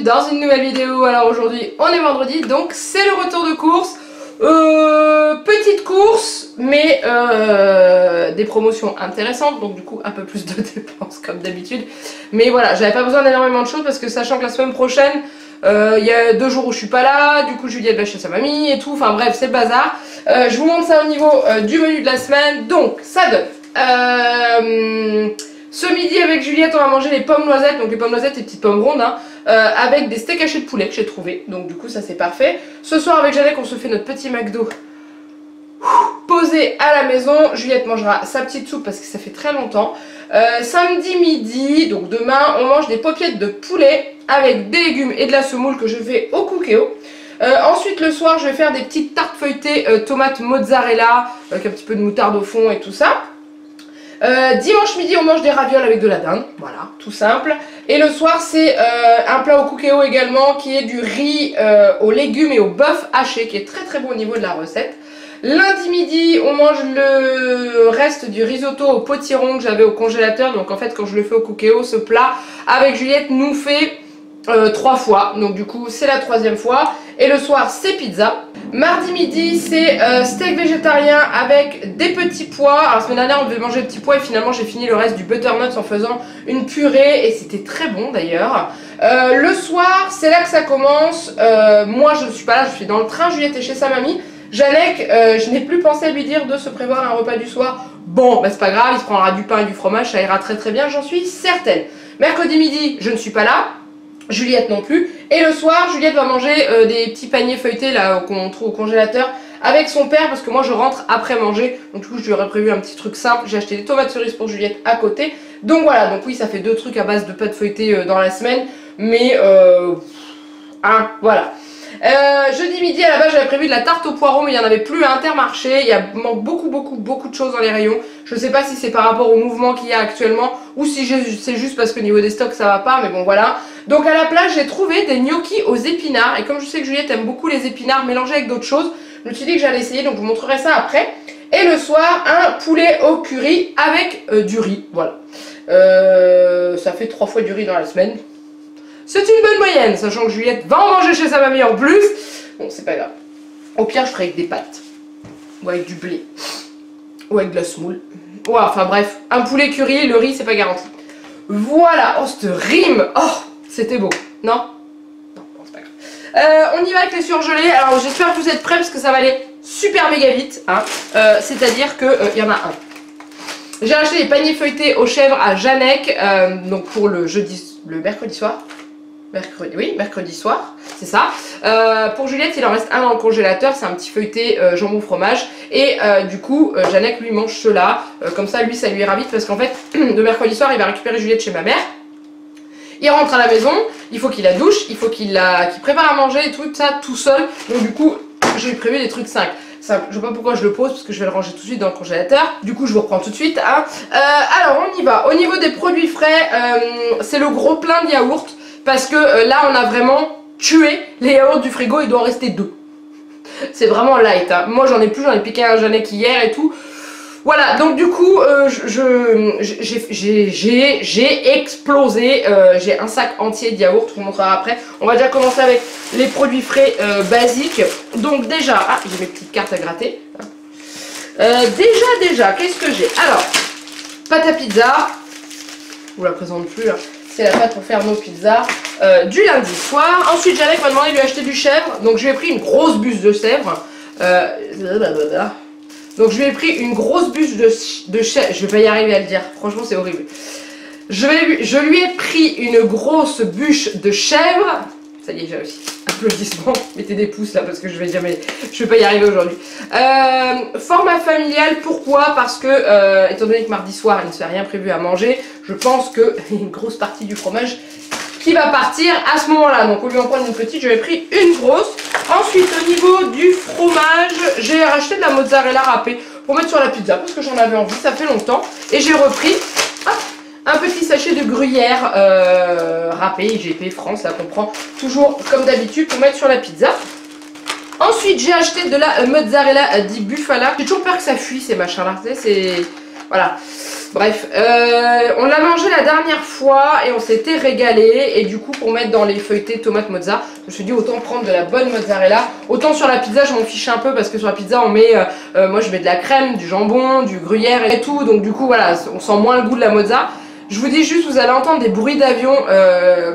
dans une nouvelle vidéo. Alors aujourd'hui on est vendredi, donc c'est le retour de course. Petite course, mais des promotions intéressantes, donc du coup un peu plus de dépenses comme d'habitude. Mais voilà, j'avais pas besoin d'énormément de choses parce que sachant que la semaine prochaine, il y a 2 jours où je suis pas là, du coup Juliette va chez sa mamie et tout, enfin bref c'est le bazar. Je vous montre ça au niveau du menu de la semaine. Donc ça donne ce midi avec Juliette on va manger les pommes noisettes, donc les pommes noisettes, les petites pommes rondes, hein, avec des steaks hachés de poulet que j'ai trouvé, donc du coup ça c'est parfait. Ce soir avec Jeannette on se fait notre petit McDo posé à la maison. Juliette mangera sa petite soupe parce que ça fait très longtemps. Samedi midi, donc demain, on mange des paupiètes de poulet avec des légumes et de la semoule que je fais au Cookéo. Ensuite le soir je vais faire des petites tartes feuilletées tomates mozzarella avec un petit peu de moutarde au fond et tout ça. Dimanche midi on mange des ravioles avec de la dinde, voilà, tout simple. Et le soir c'est un plat au Cookéo également qui est du riz aux légumes et au bœuf haché qui est très très bon au niveau de la recette. Lundi midi on mange le reste du risotto au potiron que j'avais au congélateur, donc en fait quand je le fais au Cookéo, ce plat avec Juliette nous fait 3 fois, donc du coup c'est la 3e fois. Et le soir c'est pizza. Mardi midi c'est steak végétarien avec des petits pois. Alors la semaine dernière on devait manger des petits pois et finalement j'ai fini le reste du butternut en faisant une purée et c'était très bon d'ailleurs. Le soir c'est là que ça commence. Moi je ne suis pas là, je suis dans le train, Juliette est chez sa mamie. Janek, je n'ai plus pensé à lui dire de se prévoir un repas du soir. Bon, bah c'est pas grave, il se prendra du pain et du fromage, ça ira très très bien, j'en suis certaine. Mercredi midi, je ne suis pas là, Juliette non plus. Et le soir, Juliette va manger des petits paniers feuilletés là qu'on trouve au congélateur avec son père parce que moi je rentre après manger. Donc du coup, je lui aurais prévu un petit truc simple. J'ai acheté des tomates cerises pour Juliette à côté. Donc voilà, donc oui, ça fait 2 trucs à base de pâtes feuilletées dans la semaine. Mais hein, voilà. Jeudi midi à la base j'avais prévu de la tarte au poireau mais il n'y en avait plus à Intermarché. Il manque beaucoup de choses dans les rayons. Je ne sais pas si c'est par rapport au mouvement qu'il y a actuellement ou si c'est juste parce qu'au niveau des stocks ça va pas, mais bon voilà. Donc à la place j'ai trouvé des gnocchis aux épinards et comme je sais que Juliette aime beaucoup les épinards mélangés avec d'autres choses, je me suis dit que j'allais essayer, donc je vous montrerai ça après. Et le soir un poulet au curry avec du riz, voilà. Ça fait 3 fois du riz dans la semaine. C'est une bonne moyenne, sachant que Juliette va en manger chez sa mamie en plus. Bon, c'est pas grave. Au pire, je ferai avec des pâtes. Ou avec du blé. Ou avec de la semoule. Ouais, enfin bref, un poulet curry, le riz, c'est pas garanti. Voilà, oh, cette rime. Oh, c'était beau. Non? Non, c'est pas grave. On y va avec les surgelés. Alors, j'espère que vous êtes prêts parce que ça va aller super méga vite. Hein. C'est-à-dire qu'il y en a un. J'ai acheté des paniers feuilletés aux chèvres à Janek, donc pour le mercredi soir. Mercredi soir, c'est ça. Pour Juliette, il en reste un dans le congélateur, c'est un petit feuilleté jambon fromage. Et du coup, Janek lui mange cela. Comme ça, lui, ça lui ira vite parce qu'en fait, le mercredi soir, il va récupérer Juliette chez ma mère. Il rentre à la maison, il faut qu'il la douche, il faut qu'il prépare à manger et tout ça tout seul. Donc du coup, j'ai prévu des trucs 5. Ça, je sais pas pourquoi je le pose parce que je vais le ranger tout de suite dans le congélateur. Du coup je vous reprends tout de suite. Hein. Alors on y va. Au niveau des produits frais, c'est le gros plein de yaourts. Parce que là on a vraiment tué les yaourts du frigo. Il doit en rester 2. C'est vraiment light. Hein. Moi j'en ai plus, j'en ai piqué un Janek hier et tout. Voilà, donc du coup j'ai explosé. J'ai un sac entier de yaourts, je vous montrerai après. On va déjà commencer avec les produits frais basiques. Donc déjà, ah j'ai mes petites cartes à gratter. Déjà, qu'est-ce que j'ai? Alors, pâte à pizza. Je vous la présente plus, hein. C'est la pâte pour faire nos pizzas du lundi soir. Ensuite, Janek m'a demandé de lui acheter du chèvre. Donc je lui ai pris une grosse bûche de chèvre. Donc je lui ai pris une grosse bûche de chèvre. Je vais pas y arriver à le dire. Franchement, c'est horrible. Je lui ai pris une grosse bûche de chèvre. Ça y est, j'ai réussi. Applaudissements. Mettez des pouces là parce que je vais pas y arriver aujourd'hui. Format familial, pourquoi? Parce que, étant donné que mardi soir, il ne s'est rien prévu à manger, je pense qu'il y a une grosse partie du fromage qui va partir à ce moment-là. Donc au lieu d'en prendre une petite, je vais pris une grosse. Ensuite, au niveau du fromage, j'ai racheté de la mozzarella râpée pour mettre sur la pizza parce que j'en avais envie, ça fait longtemps. Et j'ai repris un petit sachet de gruyère râpée, IGP France, là qu'on prend toujours comme d'habitude pour mettre sur la pizza. Ensuite, j'ai acheté de la mozzarella di bufala. J'ai toujours peur que ça fuit ces machins-là, c'est... Voilà. Bref, on l'a mangé la dernière fois et on s'était régalé. Et du coup, pour mettre dans les feuilletés tomates mozza, je me suis dit autant prendre de la bonne mozzarella. Autant sur la pizza, je m'en fiche un peu parce que sur la pizza, on met, moi je mets de la crème, du jambon, du gruyère et tout. Donc du coup, voilà, on sent moins le goût de la mozza. Je vous dis juste, vous allez entendre des bruits d'avion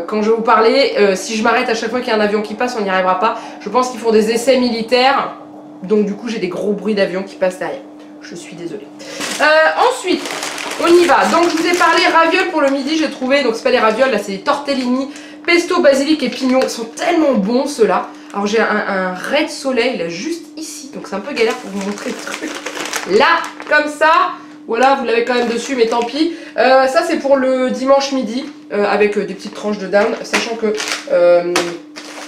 quand je vais vous parler. Si je m'arrête à chaque fois qu'il y a un avion qui passe, on n'y arrivera pas. Je pense qu'ils font des essais militaires. Donc du coup, j'ai des gros bruits d'avion qui passent derrière. Je suis désolée. Ensuite, on y va. Donc je vous ai parlé ravioles pour le midi, j'ai trouvé. Donc c'est pas des ravioles, là c'est des tortellini, pesto, basilic et pignon. Ils sont tellement bons ceux-là. Alors j'ai un ray de soleil là juste ici. Donc c'est un peu galère pour vous montrer le truc. Là, comme ça. Voilà, vous l'avez quand même dessus, mais tant pis. Ça c'est pour le dimanche midi, avec des petites tranches de dinde. Sachant que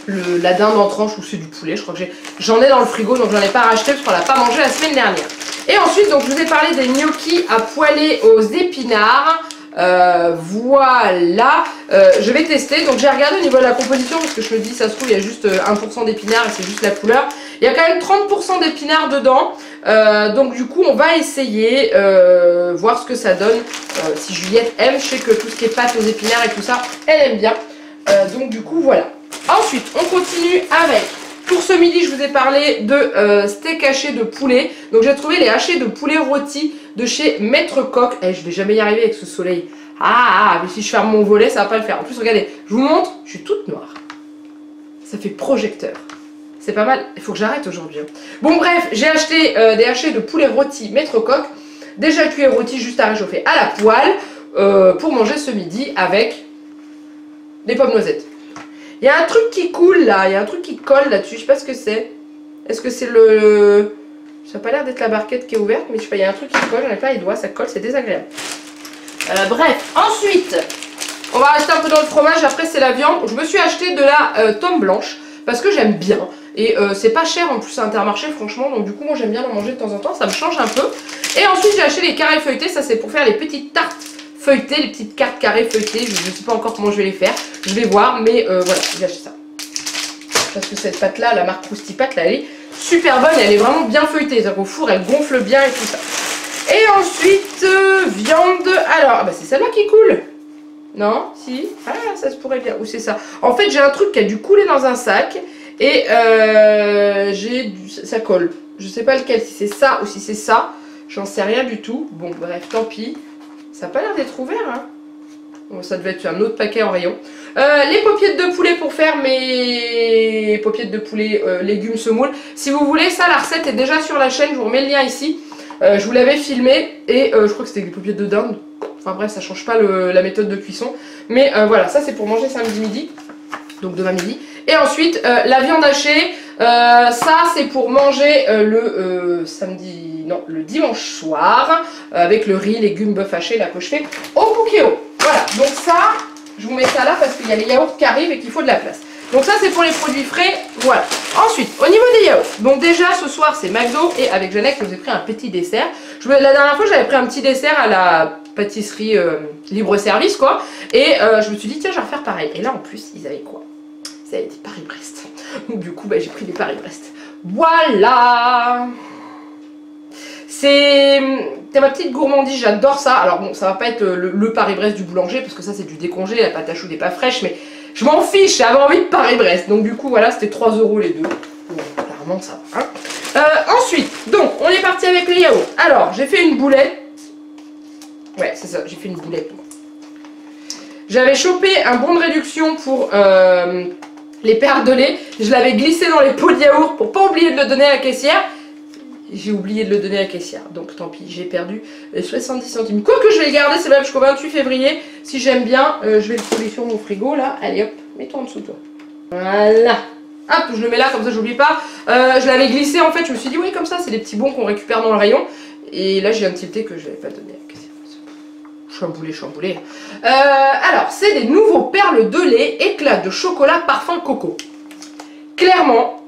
la dinde en tranche, ou c'est du poulet, je crois que j'en ai dans le frigo. Donc j'en ai pas racheté parce qu'on l'a pas mangé la semaine dernière. Et ensuite, donc, je vous ai parlé des gnocchis à poêler aux épinards. Voilà. Je vais tester. Donc j'ai regardé au niveau de la composition parce que je me dis, ça se trouve, il y a juste 1% d'épinards et c'est juste la couleur. Il y a quand même 30% d'épinards dedans. Donc du coup, on va essayer, voir ce que ça donne. Si Juliette aime, je sais que tout ce qui est pâte aux épinards et tout ça, elle aime bien. Donc du coup, voilà. Ensuite, on continue avec... Pour ce midi, je vous ai parlé de steak haché de poulet. Donc j'ai trouvé les hachés de poulet rôti de chez Maître Coq. Je vais jamais y arriver avec ce soleil. Mais si je ferme mon volet, ça va pas le faire. En plus, regardez, je vous montre, je suis toute noire. Ça fait projecteur. C'est pas mal, il faut que j'arrête aujourd'hui. Bon bref, j'ai acheté des hachés de poulet rôti Maître Coq. Déjà cuit et rôti, juste à réchauffer à la poêle. Pour manger ce midi avec des pommes noisettes. Il y a un truc qui coule là, il y a un truc qui colle là-dessus, je sais pas ce que c'est. Est-ce que c'est le... Ça n'a pas l'air d'être la barquette qui est ouverte, mais je sais pas, il y a un truc qui colle, j'en ai pas les doigts, ça colle, c'est désagréable. Bref, ensuite, on va rester un peu dans le fromage, après c'est la viande. Je me suis acheté de la tome blanche, parce que j'aime bien. Et c'est pas cher en plus à Intermarché, franchement, donc du coup moi j'aime bien en manger de temps en temps, ça me change un peu. Et ensuite j'ai acheté les carrés feuilletés, ça c'est pour faire les petites tartes feuilletées, les petites cartes carrées feuilletées. Je ne sais pas encore comment je vais les faire, je vais voir, mais voilà, j'ai acheté ça. Parce que cette pâte là, la marque Krusty Pat, là, elle est super bonne, elle est vraiment bien feuilletée, c'est-à-dire qu'au four elle gonfle bien et tout ça. Et ensuite, viande, alors, c'est celle-là qui coule. Non, si, ça se pourrait bien, ou c'est ça. En fait j'ai un truc qui a dû couler dans un sac, et ça colle. Je sais pas lequel, si c'est ça ou si c'est ça, j'en sais rien du tout. Bon bref, tant pis. Ça n'a pas l'air d'être ouvert, hein. Bon, ça devait être un autre paquet en rayon. Les paupiètes de poulet pour faire mes paupiètes de poulet légumes semoule. Si vous voulez, ça, la recette est déjà sur la chaîne. Je vous remets le lien ici. Je vous l'avais filmé et je crois que c'était des paupiètes de dinde. Enfin bref, ça change pas la méthode de cuisson. Mais voilà, ça c'est pour manger samedi midi. Donc demain midi. Et ensuite, la viande hachée. Ça c'est pour manger le dimanche soir avec le riz, légumes, bœuf haché là que je fais au Cookéo. Voilà, donc ça, je vous mets ça là parce qu'il y a les yaourts qui arrivent et qu'il faut de la place. Donc ça c'est pour les produits frais, voilà. Ensuite, au niveau des yaourts, donc déjà ce soir c'est McDo et avec Jeannette je vous ai pris un petit dessert. La dernière fois j'avais pris un petit dessert à la pâtisserie libre service quoi. Et je me suis dit tiens je vais refaire pareil. Et là en plus ils avaient quoi? Ils avaient des Paris-Brest. Donc du coup j'ai pris des Paris-Brest. Voilà. C'est ma petite gourmandise, j'adore ça. Alors bon, ça va pas être le Paris-Brest du boulanger parce que ça c'est du décongelé, la pâte à choux n'est pas fraîche, mais je m'en fiche, j'avais envie de Paris-Brest. Donc du coup voilà, c'était 3 € les deux. Bon, clairement ça va. Hein. Ensuite, donc on est parti avec les yaourts. Alors j'ai fait une boulette. Ouais c'est ça, j'ai fait une boulette. J'avais chopé un bon de réduction pour les perles de lait. Je l'avais glissé dans les pots de yaourt pour pas oublier de le donner à la caissière. J'ai oublié de le donner à la caissière, donc tant pis, j'ai perdu 70 centimes. Quoi que je vais le garder, c'est même jusqu'au 28 février. Si j'aime bien, je vais le coller sur mon frigo là. Allez hop, mets-toi en dessous toi. Voilà. Hop, je le mets là, comme ça j'oublie pas. Je l'avais glissé en fait, je me suis dit oui comme ça, c'est des petits bons qu'on récupère dans le rayon. Et là j'ai un tilté que je n'avais pas donné à la caissière. Chamboulé, chamboulé. Alors, c'est des nouveaux perles de lait, éclat de chocolat, parfum coco. Clairement,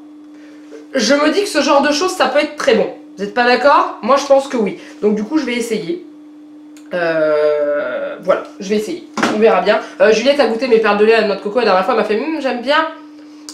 je me dis que ce genre de choses, ça peut être très bon. Vous n'êtes pas d'accord? Moi, je pense que oui. Donc, du coup, je vais essayer. Voilà, je vais essayer. On verra bien. Juliette a goûté mes perles de lait à la noix de coco la dernière fois. Elle m'a fait, j'aime bien,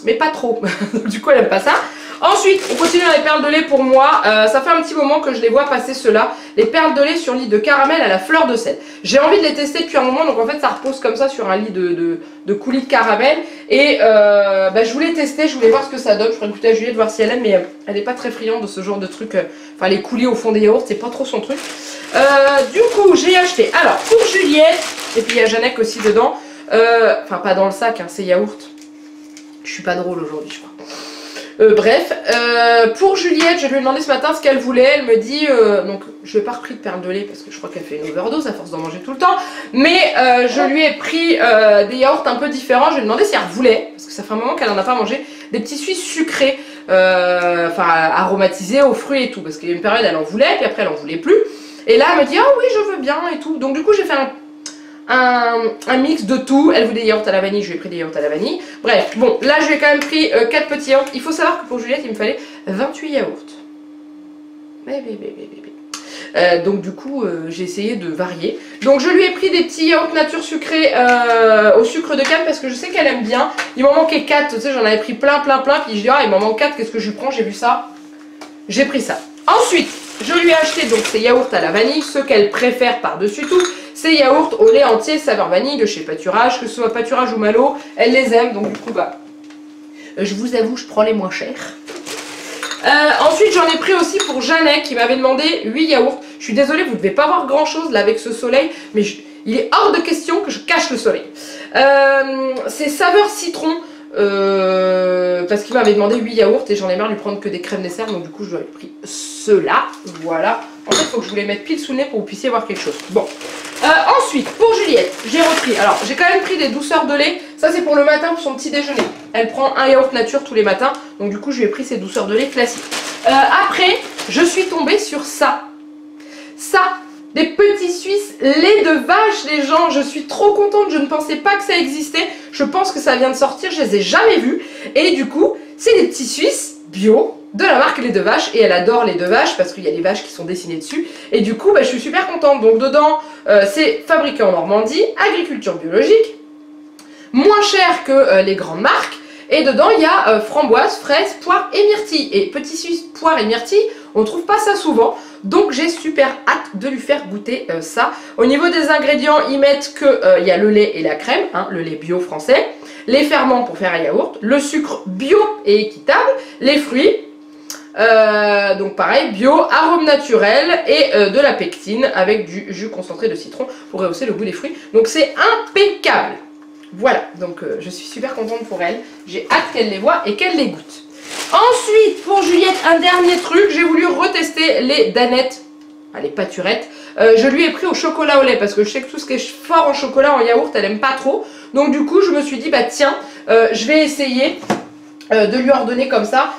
mais pas trop. Donc, du coup, elle n'aime pas ça. Ensuite, on continue dans les perles de lait pour moi. Ça fait un petit moment que je les vois passer ceux-là. Les perles de lait sur lit de caramel à la fleur de sel. J'ai envie de les tester depuis un moment, donc en fait ça repose comme ça sur un lit de coulis de caramel. Et je voulais tester, je voulais voir ce que ça donne. Je ferai goûter à Juliette, voir si elle aime, mais elle n'est pas très friande de ce genre de truc. Enfin, les coulis au fond des yaourts, c'est pas trop son truc. Du coup, j'ai acheté, alors pour Juliette, et puis il y a Jeannette aussi dedans. Enfin, pas dans le sac, hein, c'est yaourt. Je suis pas drôle aujourd'hui, je crois. Bref, pour Juliette, je lui ai demandé ce matin ce qu'elle voulait. Elle me dit, donc je n'ai pas repris de perles de lait parce que je crois qu'elle fait une overdose à force d'en manger tout le temps. Mais je lui ai pris des yaourts un peu différents. Je lui ai demandé si elle voulait, parce que ça fait un moment qu'elle n'en a pas mangé, des petits suisses sucrés, enfin aromatisés aux fruits et tout. Parce qu'il y a une période, elle en voulait, puis après elle en voulait plus. Et là, elle me dit, ah oui, je veux bien et tout. Donc du coup, j'ai fait un mix de tout. Elle voulait des yaourts à la vanille, je lui ai pris des yaourts à la vanille. Bref, bon, là je lui ai quand même pris 4 petits yaourts. Il faut savoir que pour Juliette, il me fallait 28 yaourts. Donc du coup, j'ai essayé de varier. Donc je lui ai pris des petits yaourts nature sucrés au sucre de canne parce que je sais qu'elle aime bien. Il m'en manquait 4, tu sais, j'en avais pris plein. Puis je dis, ah, il m'en manque 4, qu'est-ce que je lui prends? J'ai vu ça, j'ai pris ça. Ensuite, je lui ai acheté donc ces yaourts à la vanille, ceux qu'elle préfère par-dessus tout. Ces yaourts au lait entier, saveur vanille, de chez Pâturage, que ce soit Pâturage ou Malo, elle les aime, donc du coup, je vous avoue, je prends les moins chers. Ensuite, j'en ai pris aussi pour Jeannette, qui m'avait demandé 8 yaourts. Je suis désolée, vous ne devez pas voir grand-chose là avec ce soleil, mais il est hors de question que je cache le soleil. C'est saveur citron, parce qu'il m'avait demandé 8 yaourts et j'en ai marre de lui prendre que des crèmes dessert, donc du coup, je lui ai pris ceux-là, voilà. En fait, il faut que je vous les mette pile sous le nez pour que vous puissiez voir quelque chose. Bon. Ensuite, pour Juliette, j'ai repris. Alors, j'ai quand même pris des douceurs de lait. Ça, c'est pour le matin, pour son petit déjeuner. Elle prend un yaourt nature tous les matins. Donc, du coup, je lui ai pris ces douceurs de lait classiques. Après, je suis tombée sur ça. Ça, des petits Suisses lait de vache, les gens. Je suis trop contente. Je ne pensais pas que ça existait. Je pense que ça vient de sortir. Je les ai jamais vus. Et du coup, c'est des petits Suisses bio de la marque lait de vache, et elle adore les de vache parce qu'il y a des vaches qui sont dessinées dessus, et du coup je suis super contente. Donc dedans c'est fabriqué en Normandie, agriculture biologique, moins cher que les grandes marques, et dedans il y a framboise, fraise, poire et myrtille. Et petit Suisse poire et myrtille, on trouve pas ça souvent, donc j'ai super hâte de lui faire goûter ça. Au niveau des ingrédients, ils mettent que il y a le lait et la crème, hein, le lait bio français, les ferments pour faire un yaourt, le sucre bio et équitable, les fruits, donc pareil, bio, arôme naturel et de la pectine avec du jus concentré de citron pour rehausser le goût des fruits. Donc c'est impeccable. Voilà, donc je suis super contente pour elle. J'ai hâte qu'elle les voie et qu'elle les goûte. Ensuite, pour Juliette, un dernier truc, j'ai voulu retester les danettes, les pâturettes. Je lui ai pris au chocolat au lait parce que je sais que tout ce qui est fort en chocolat, en yaourt, elle aime pas trop. Donc du coup, je me suis dit, bah tiens, je vais essayer de lui ordonner comme ça.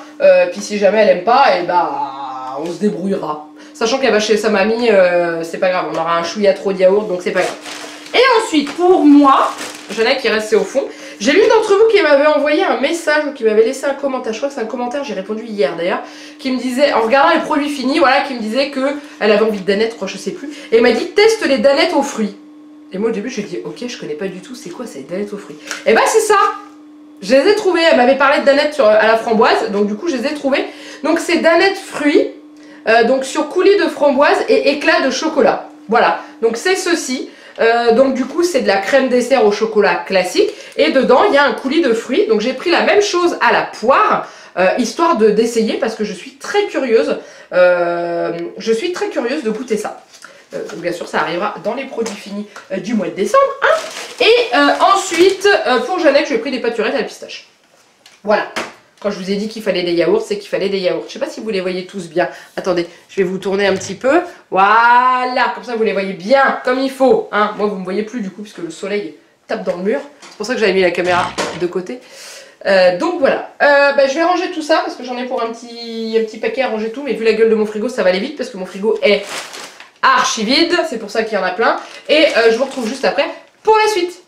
Puis si jamais elle aime pas, et bah on se débrouillera. Sachant qu'elle va chez sa mamie, c'est pas grave, on aura un chouïa trop de yaourt, donc c'est pas grave. Et ensuite, pour moi, Jeannette qui est restée au fond, j'ai l'une d'entre vous qui m'avait envoyé un message ou qui m'avait laissé un commentaire, je crois que c'est un commentaire, j'ai répondu hier d'ailleurs, qui me disait, en regardant les produits finis, voilà, qui me disait qu'elle avait envie de danettes, je sais plus, et elle m'a dit teste les danettes aux fruits. Et moi au début je lui ai dit ok, je connais pas du tout, c'est quoi ces danettes aux fruits? Et bah c'est ça. Je les ai trouvées, elle m'avait parlé de danettes à la framboise, donc du coup je les ai trouvées. Donc c'est danettes fruits, donc sur coulis de framboise et éclat de chocolat. Voilà, donc c'est ceci. Donc du coup c'est de la crème dessert au chocolat classique. Et dedans il y a un coulis de fruits. Donc j'ai pris la même chose à la poire, histoire d'essayer parce que je suis très curieuse. De goûter ça. Donc bien sûr ça arrivera dans les produits finis du mois de décembre. Hein. Et ensuite pour Jeannette j'ai pris des pâturettes à la pistache. Voilà. Quand je vous ai dit qu'il fallait des yaourts, c'est qu'il fallait des yaourts. Je ne sais pas si vous les voyez tous bien. Attendez, je vais vous tourner un petit peu. Voilà, comme ça vous les voyez bien, comme il faut. Hein. Moi vous ne me voyez plus du coup puisque le soleil tape dans le mur. C'est pour ça que j'avais mis la caméra de côté. Donc voilà, je vais ranger tout ça parce que j'en ai pour un petit paquet à ranger tout. Mais vu la gueule de mon frigo, ça va aller vite parce que mon frigo est archi vide, c'est pour ça qu'il y en a plein. Et je vous retrouve juste après pour la suite.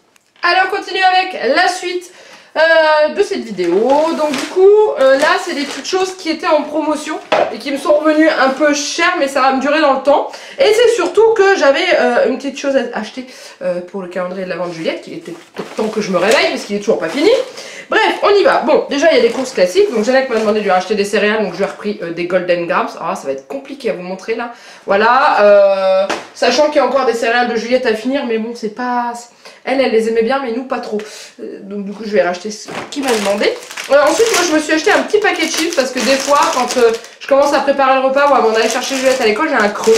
Allez, on continue avec la suite de cette vidéo. Donc du coup, là c'est des petites choses qui étaient en promotion et qui me sont revenues un peu chères, mais ça va me durer dans le temps. Et c'est surtout que j'avais une petite chose à acheter pour le calendrier de l'Avent de Juliette, qui était temps que je me réveille parce qu'il est toujours pas fini. Bref, on y va. Bon, déjà il y a des courses classiques. Donc Jeannette m'a demandé de lui racheter des céréales, donc je lui ai repris des Golden Grams. Alors ça va être compliqué à vous montrer là. Voilà, sachant qu'il y a encore des céréales de Juliette à finir, mais bon, c'est pas... Elle les aimait bien, mais nous pas trop. Donc du coup je vais racheter ce qu'il m'a demandé. Ensuite moi je me suis acheté un petit paquet de chips parce que des fois quand je commence à préparer le repas ou avant d'aller chercher Juliette à l'école, j'ai un creux.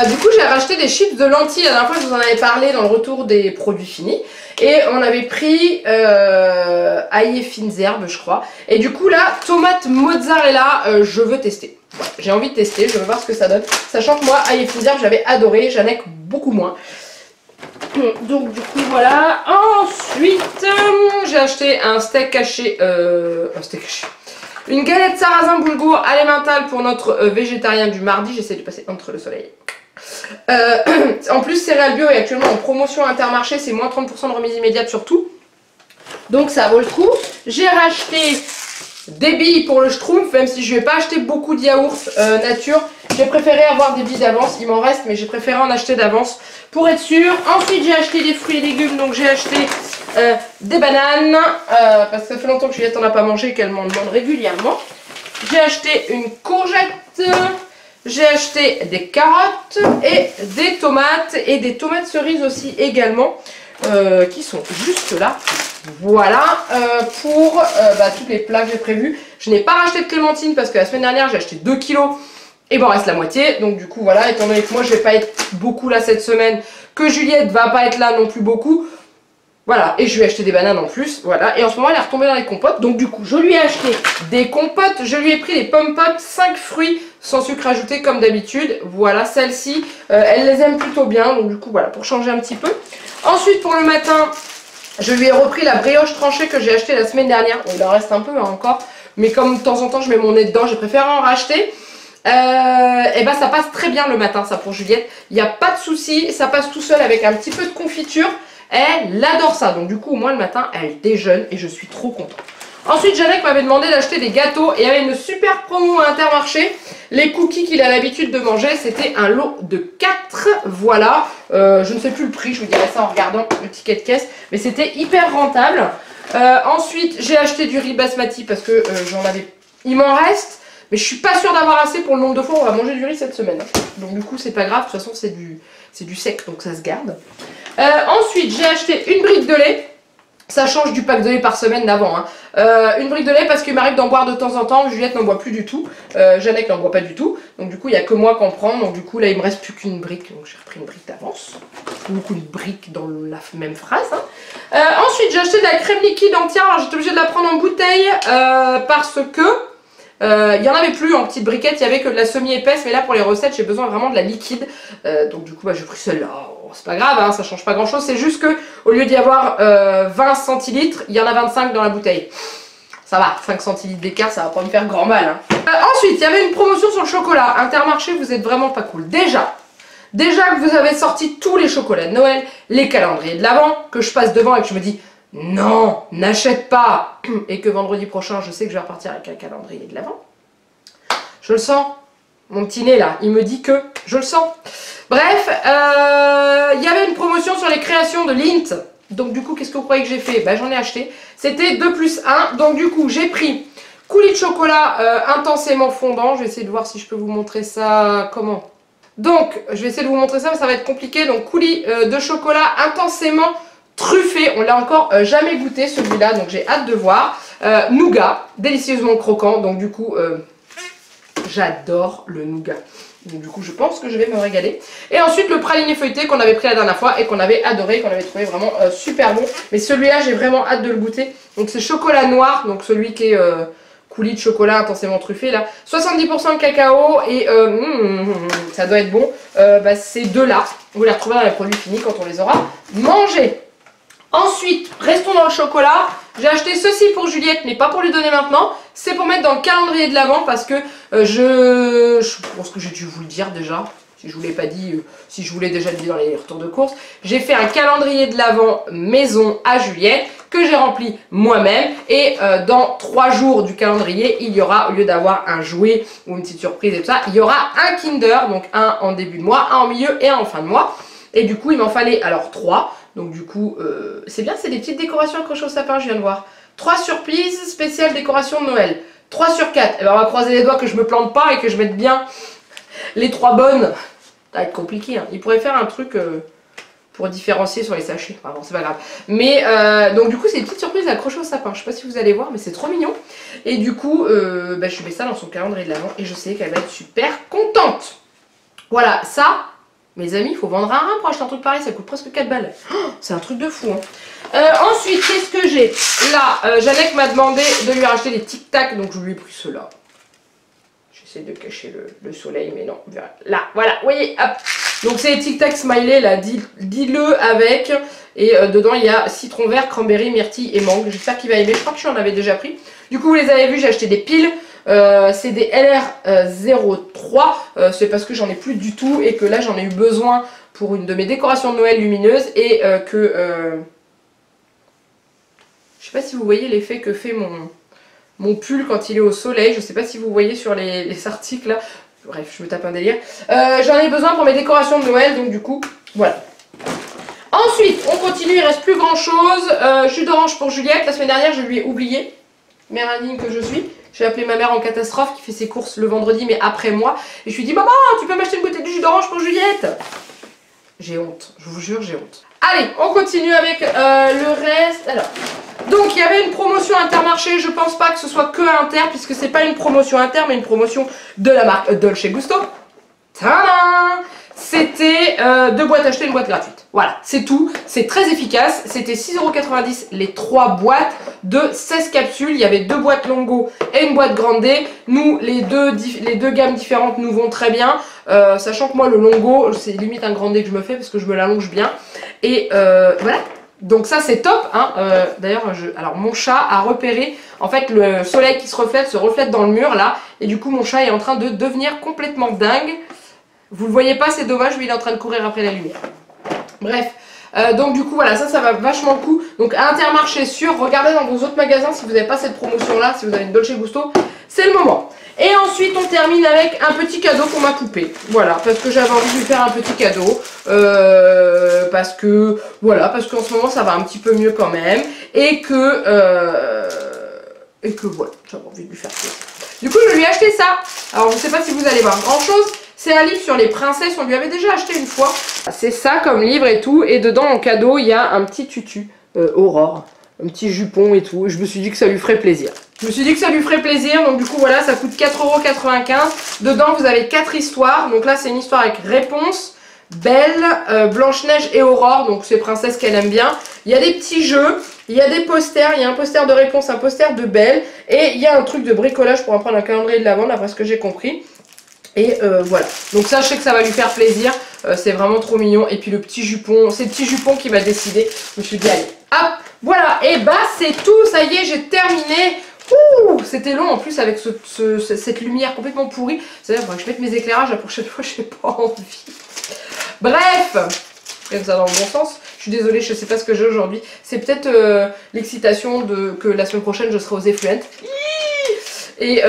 Du coup j'ai racheté des chips de lentilles. La dernière fois je vous en avais parlé dans le retour des produits finis. Et on avait pris ail et fines herbes je crois. Et du coup là, tomate mozzarella, je veux tester. Voilà, j'ai envie de tester, je veux voir ce que ça donne. Sachant que moi, ail et fines herbes j'avais adoré, Jeannette beaucoup moins. Donc du coup voilà. Ensuite j'ai acheté un steak haché. Une galette sarrasin boulgour alimentale pour notre végétarien du mardi. J'essaie de passer entre le soleil. En plus céréales bio est actuellement en promotion Intermarché, c'est moins 30% de remise immédiate sur tout. Donc ça vaut le coup. J'ai racheté des billes pour le schtroumpf, même si je ne vais pas acheter beaucoup de yaourts nature. J'ai préféré avoir des billes d'avance, il m'en reste, mais j'ai préféré en acheter d'avance pour être sûr. Ensuite j'ai acheté des fruits et légumes, donc j'ai acheté des bananes, parce que ça fait longtemps que Juliette n'en a pas mangé et qu'elle m'en demande régulièrement. J'ai acheté une courgette, j'ai acheté des carottes et des tomates cerises aussi également, qui sont juste là. Voilà pour tous les plats que j'ai prévus. Je n'ai pas racheté de clémentine parce que la semaine dernière j'ai acheté 2 kilos et il m'en reste la moitié. Donc du coup voilà, étant donné que moi je vais pas être beaucoup là cette semaine, que Juliette va pas être là non plus beaucoup. Voilà, et je lui ai acheté des bananes en plus, voilà. Et en ce moment elle est retombée dans les compotes. Donc du coup je lui ai acheté des compotes. Je lui ai pris les pommes potes, 5 fruits sans sucre ajouté comme d'habitude. Voilà, celle-ci, elle les aime plutôt bien. Donc du coup voilà, pour changer un petit peu. Ensuite pour le matin, je lui ai repris la brioche tranchée que j'ai achetée la semaine dernière. Bon, il en reste un peu hein, encore, mais comme de temps en temps je mets mon nez dedans, j'ai préféré en racheter. Et ben ça passe très bien le matin ça pour Juliette. Il n'y a pas de souci, ça passe tout seul avec un petit peu de confiture. Elle adore ça, donc du coup au moins le matin elle déjeune et je suis trop contente. Ensuite Jeannette m'avait demandé d'acheter des gâteaux et il y avait une super promo à Intermarché. Les cookies qu'il a l'habitude de manger, c'était un lot de 4, voilà. Je ne sais plus le prix, je vous dirai ça en regardant le ticket de caisse, mais c'était hyper rentable. Ensuite j'ai acheté du riz basmati parce que j'en avais, il m'en reste, mais je suis pas sûre d'avoir assez pour le nombre de fois où on va manger du riz cette semaine. Donc du coup c'est pas grave, de toute façon c'est du sec donc ça se garde. Ensuite j'ai acheté une brique de lait. Ça change du pack de lait par semaine d'avant. Hein. Une brique de lait parce qu'il m'arrive d'en boire de temps en temps. Juliette n'en boit plus du tout. Jeannette n'en boit pas du tout. Donc du coup il n'y a que moi qui en prend. Donc du coup là il me reste plus qu'une brique. Donc j'ai repris une brique d'avance. Beaucoup de briques dans la même phrase. Hein. Ensuite j'ai acheté de la crème liquide entière. Alors j'étais obligée de la prendre en bouteille parce que il n'y en avait plus en petite briquette. Il n'y avait que de la semi-épaisse. Mais là pour les recettes j'ai besoin vraiment de la liquide. Donc du coup j'ai pris celle-là. C'est pas grave, hein, ça change pas grand chose, c'est juste que au lieu d'y avoir 20 centilitres, il y en a 25 dans la bouteille. Ça va, 5 centilitres d'écart, ça va pas me faire grand mal. Hein. Ensuite, il y avait une promotion sur le chocolat. Intermarché, vous êtes vraiment pas cool. Déjà que vous avez sorti tous les chocolats de Noël, les calendriers de l'Avent, que je passe devant et que je me dis non, n'achète pas. Et que vendredi prochain, je sais que je vais repartir avec un calendrier de l'Avent. Je le sens. Mon petit nez là, il me dit que je le sens. Bref, il y avait une promotion sur les créations de Lindt. Donc du coup, qu'est-ce que vous croyez que j'ai fait? Bah, j'en ai acheté. C'était 2+1. Donc du coup, j'ai pris coulis de chocolat intensément fondant. Je vais essayer de voir si je peux vous montrer ça. Comment? Donc, je vais essayer de vous montrer ça, mais ça va être compliqué. Donc coulis de chocolat intensément truffé. On l'a encore jamais goûté celui-là. Donc j'ai hâte de voir. Nougat, délicieusement croquant. Donc du coup... j'adore le nougat. Donc du coup je pense que je vais me régaler. Et ensuite le praliné feuilleté qu'on avait pris la dernière fois et qu'on avait adoré, qu'on avait trouvé vraiment super bon. Mais celui-là j'ai vraiment hâte de le goûter. Donc c'est chocolat noir, donc celui qui est coulis de chocolat intensément truffé là. 70% de cacao et ça doit être bon. Ces deux-là, vous les retrouvez dans les produits finis quand on les aura mangés. Ensuite, restons dans le chocolat. J'ai acheté ceci pour Juliette, mais pas pour lui donner maintenant. C'est pour mettre dans le calendrier de l'Avent parce que je pense que j'ai dû vous le dire déjà. Si je vous l'ai pas dit, si je vous l'ai déjà dit dans les retours de course. J'ai fait un calendrier de l'Avent maison à Juliette que j'ai rempli moi-même. Et dans 3 jours du calendrier, il y aura, au lieu d'avoir un jouet ou une petite surprise et tout ça, il y aura un Kinder. Donc un en début de mois, un en milieu et un en fin de mois. Et du coup, il m'en fallait alors 3. Donc du coup, c'est bien, c'est des petites décorations accrochées au sapin, je viens de voir. 3 surprises spéciales décoration de Noël. 3 sur 4. Eh ben, on va croiser les doigts que je me plante pas et que je mette bien les 3 bonnes. Ça va être compliqué, hein. Il pourrait faire un truc pour différencier sur les sachets. Enfin bon, c'est pas grave. Mais donc du coup, c'est une petite surprise accrochée au sapin. Je sais pas si vous allez voir, mais c'est trop mignon. Et du coup, bah, je mets ça dans son calendrier de l'avant et je sais qu'elle va être super contente. Voilà, ça, mes amis, il faut vendre un rein pour acheter un truc pareil. Ça coûte presque 4 balles. Oh, c'est un truc de fou, hein. Ensuite, qu'est-ce que j'ai? Là, Jeannette m'a demandé de lui racheter des Tic Tac, donc je lui ai pris ceux-là. J'essaie de cacher le soleil, mais non. Là, voilà, vous voyez, hop. Donc c'est les Tic Tac Smiley, là, dis-le avec. Et dedans, il y a citron vert, cranberry, myrtille et mangue. J'espère qu'il va aimer. Je crois que je en avais déjà pris. Du coup, vous les avez vus, j'ai acheté des piles. C'est des LR03. C'est parce que j'en ai plus du tout et que là, j'en ai eu besoin pour une de mes décorations de Noël lumineuses. Et je sais pas si vous voyez l'effet que fait mon pull quand il est au soleil. Je sais pas si vous voyez sur les articles là. Bref, je me tape un délire. J'en ai besoin pour mes décorations de Noël, donc du coup, voilà. Ensuite, on continue, il reste plus grand chose. Jus d'orange pour Juliette. La semaine dernière, je lui ai oublié. Mère indigne que je suis. J'ai appelé ma mère en catastrophe qui fait ses courses le vendredi, mais après moi. Et je lui ai dit, maman, tu peux m'acheter une bouteille de jus d'orange pour Juliette? J'ai honte, je vous jure, j'ai honte. Allez, on continue avec le reste. Alors, donc il y avait une promotion Intermarché, je pense pas que ce soit que Inter, puisque c'est pas une promotion Inter, mais une promotion de la marque Dolce Gusto. Tadam! C'était 2 boîtes achetées, une boîte gratuite. Voilà, c'est tout. C'est très efficace. C'était 6,90 € les 3 boîtes de 16 capsules. Il y avait 2 boîtes Longo et une boîte Grande. Nous, les deux gammes différentes nous vont très bien. Sachant que moi, le Longo, c'est limite un Grande que je me fais parce que je me l'allonge bien. Et voilà. Donc ça, c'est top, hein. D'ailleurs, alors mon chat a repéré, en fait, le soleil qui se reflète dans le mur, là. Et du coup, mon chat est en train de devenir complètement dingue. Vous le voyez pas, c'est dommage, mais il est en train de courir après la lumière. Bref, donc du coup voilà, ça va vachement le coup. Donc à Intermarché sûr, regardez dans vos autres magasins si vous n'avez pas cette promotion là, si vous avez une Dolce Gusto, c'est le moment. Et ensuite on termine avec un petit cadeau pour ma poupée. Voilà, parce que j'avais envie de lui faire un petit cadeau. Parce que voilà, parce qu'en ce moment ça va un petit peu mieux quand même. Et que voilà, j'avais envie de lui faire plaisir. Du coup je lui ai acheté ça. Alors je sais pas si vous allez voir grand chose. C'est un livre sur les princesses, on lui avait déjà acheté une fois. C'est ça comme livre et tout. Et dedans, en cadeau, il y a un petit tutu, Aurore. Un petit jupon et tout. Et je me suis dit que ça lui ferait plaisir. Donc du coup, voilà, ça coûte 4,95 €. Dedans, vous avez 4 histoires. Donc là, c'est une histoire avec Réponse, Belle, Blanche-Neige et Aurore. Donc c'est princesses qu'elle aime bien. Il y a des petits jeux. Il y a des posters. Il y a un poster de Réponse, un poster de Belle. Et il y a un truc de bricolage pour apprendre un calendrier de l'Avent, d'après ce que j'ai compris. Et voilà, donc ça je sais que ça va lui faire plaisir, c'est vraiment trop mignon. Et puis le petit jupon, c'est le petit jupon qui m'a décidé. Je me suis dit allez, hop, voilà, et bah c'est tout, ça y est, j'ai terminé. C'était long en plus avec cette lumière complètement pourrie. C'est-à-dire que je mette mes éclairages la prochaine fois, j'ai pas envie. Bref, comme ça dans le bon sens. Je suis désolée, je sais pas ce que j'ai aujourd'hui. C'est peut-être l'excitation que la semaine prochaine je serai aux Effluents. Et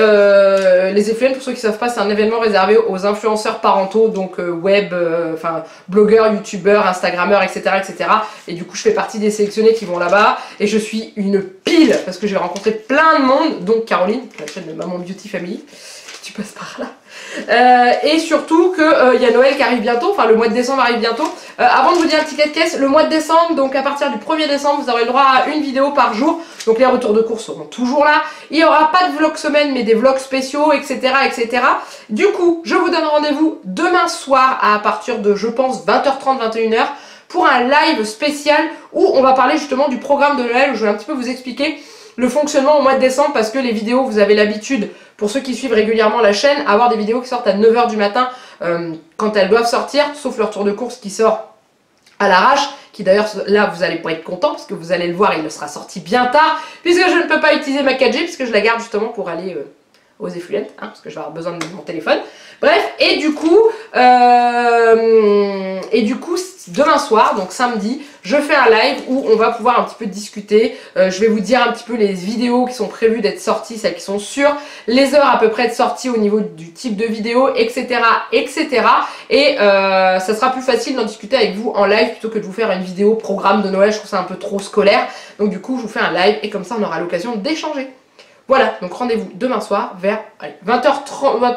les Effluents, pour ceux qui ne savent pas, c'est un événement réservé aux influenceurs parentaux, donc web, enfin blogueurs, youtubeurs, instagrammeurs, etc., etc. Et du coup, je fais partie des sélectionnés qui vont là-bas. Et je suis une pile, parce que j'ai rencontré plein de monde, donc Caroline, la chaîne de Maman Beauty Family, tu passes par là. Et surtout qu'il y a Noël qui arrive bientôt, enfin le mois de décembre arrive bientôt. Avant de vous dire un ticket de caisse, le mois de décembre, donc à partir du 1er décembre, vous aurez le droit à une vidéo par jour. Donc les retours de course seront toujours là. Il n'y aura pas de vlog semaine, mais des vlogs spéciaux, etc., etc. Du coup, je vous donne rendez-vous demain soir à partir de, je pense, 20h30, 21h pour un live spécial où on va parler justement du programme de Noël, où je vais un petit peu vous expliquer le fonctionnement au mois de décembre, parce que les vidéos, vous avez l'habitude, pour ceux qui suivent régulièrement la chaîne, avoir des vidéos qui sortent à 9h du matin quand elles doivent sortir, sauf le retour de course qui sort à l'arrache, qui d'ailleurs là vous allez pas être content parce que vous allez le voir, il sera sorti bien tard, puisque je ne peux pas utiliser ma 4G, puisque je la garde justement pour aller aux effluents, hein, parce que je vais avoir besoin de mon téléphone. Bref, et du coup, demain soir, donc samedi, je fais un live où on va pouvoir un petit peu discuter. Je vais vous dire un petit peu les vidéos qui sont prévues d'être sorties, celles qui sont sûres, les heures à peu près de sortie au niveau du type de vidéo, etc. etc. Et ça sera plus facile d'en discuter avec vous en live plutôt que de vous faire une vidéo programme de Noël. Je trouve ça un peu trop scolaire. Donc du coup, je vous fais un live et comme ça, on aura l'occasion d'échanger. Voilà, donc rendez-vous demain soir vers 20h30.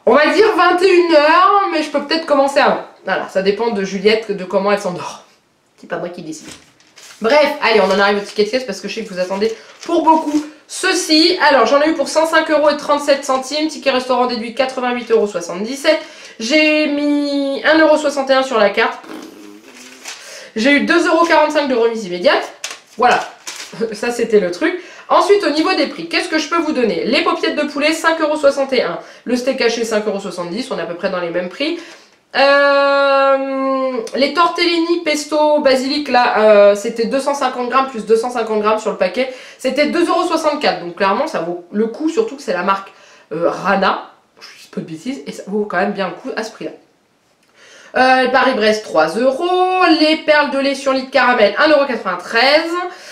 On va dire 21h, mais je peux peut-être commencer avant. Voilà, ça dépend de Juliette, de comment elle s'endort. C'est pas moi qui décide. Bref, allez, on en arrive au ticket de caisse parce que je sais que vous attendez pour beaucoup ceci. Alors, j'en ai eu pour 105,37 €, ticket restaurant déduit 88,77 €. J'ai mis 1,61 € sur la carte. J'ai eu 2,45 € de remise immédiate. Voilà, ça c'était le truc. Ensuite, au niveau des prix, qu'est-ce que je peux vous donner? Les paupiettes de poulet, 5,61 €. Le steak haché, 5,70 €. On est à peu près dans les mêmes prix. Les tortellini pesto basilic, là, c'était 250 grammes plus 250 grammes sur le paquet. C'était 2,64 €. Donc clairement, ça vaut le coup, surtout que c'est la marque Rana. Je dis pas de bêtises. Et ça vaut quand même bien le coup à ce prix-là. Paris-Brest 3 €, les perles de lait sur lit de caramel 1,93 €,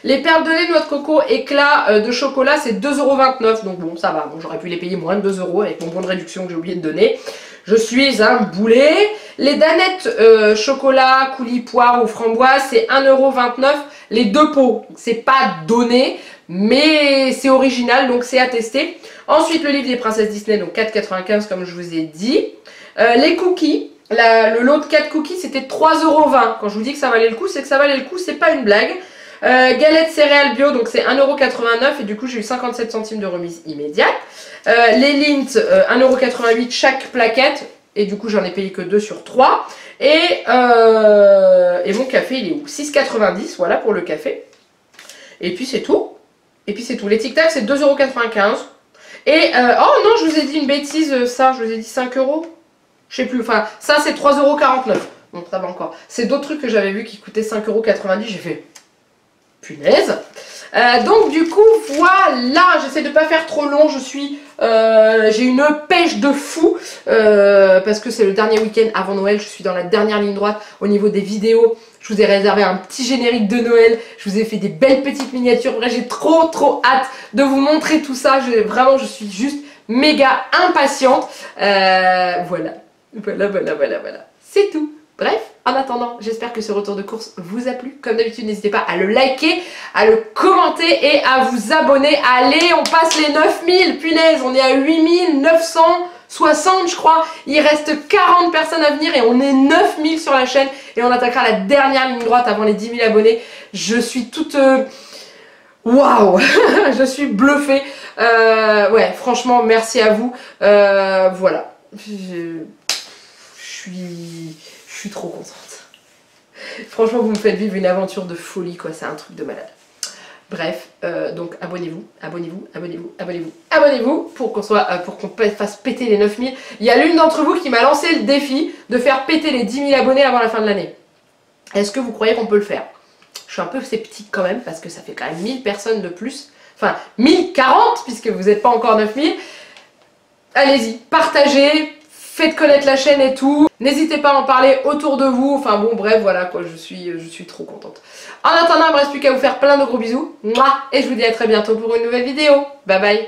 les perles de lait noix de coco éclat de chocolat c'est 2,29 €, donc bon ça va, bon, j'aurais pu les payer moins de 2 € avec mon bon de réduction que j'ai oublié de donner. Je suis un boulet. Les danettes chocolat, coulis, poire ou framboise c'est 1,29 € les deux pots, c'est pas donné mais c'est original donc c'est à tester. Ensuite le livre des princesses Disney donc 4,95 € comme je vous ai dit. Les cookies. Le lot de 4 cookies c'était 3,20 €. Quand je vous dis que ça valait le coup, c'est que ça valait le coup, c'est pas une blague. Galettes céréales bio, donc c'est 1,89 € et du coup j'ai eu 57 centimes de remise immédiate. Les Lindt, 1,88 € chaque plaquette et du coup j'en ai payé que 2 sur 3. Et mon café il est où? 6,90 € voilà pour le café. Et puis c'est tout. Et puis c'est tout. Les Tic Tac c'est 2,95 €. Et oh non, je vous ai dit une bêtise, ça, je vous ai dit 5 €. Je sais plus, enfin, ça c'est 3,49 €. Bon, ça va encore. C'est d'autres trucs que j'avais vu qui coûtaient 5,90 €. J'ai fait, punaise. Donc du coup, voilà, j'essaie de pas faire trop long. J'ai une pêche de fou parce que c'est le dernier week-end avant Noël. Je suis dans la dernière ligne droite au niveau des vidéos. Je vous ai réservé un petit générique de Noël. Je vous ai fait des belles petites miniatures. Bref, j'ai trop hâte de vous montrer tout ça. Vraiment, je suis juste méga impatiente. Voilà. C'est tout. Bref, en attendant, j'espère que ce retour de course vous a plu. Comme d'habitude, n'hésitez pas à le liker, à le commenter et à vous abonner. Allez, on passe les 9000, punaise, on est à 8960 je crois. Il reste 40 personnes à venir et on est 9000 sur la chaîne. Et on attaquera la dernière ligne droite avant les 10 000 abonnés. Je suis toute... Waouh. Je suis bluffée. Ouais, franchement, merci à vous. Voilà. Je suis trop contente. Franchement, vous me faites vivre une aventure de folie, quoi. C'est un truc de malade. Bref, donc abonnez-vous pour qu'on fasse péter les 9000. Il y a l'une d'entre vous qui m'a lancé le défi de faire péter les 10 000 abonnés avant la fin de l'année. Est-ce que vous croyez qu'on peut le faire? Je suis un peu sceptique quand même parce que ça fait quand même 1000 personnes de plus. Enfin, 1040 puisque vous n'êtes pas encore 9000. Allez-y, partagez. Faites connaître la chaîne et tout. N'hésitez pas à en parler autour de vous. Enfin bon, bref, voilà quoi, je suis trop contente. En attendant, il ne me reste plus qu'à vous faire plein de gros bisous. Mouah, et je vous dis à très bientôt pour une nouvelle vidéo. Bye bye.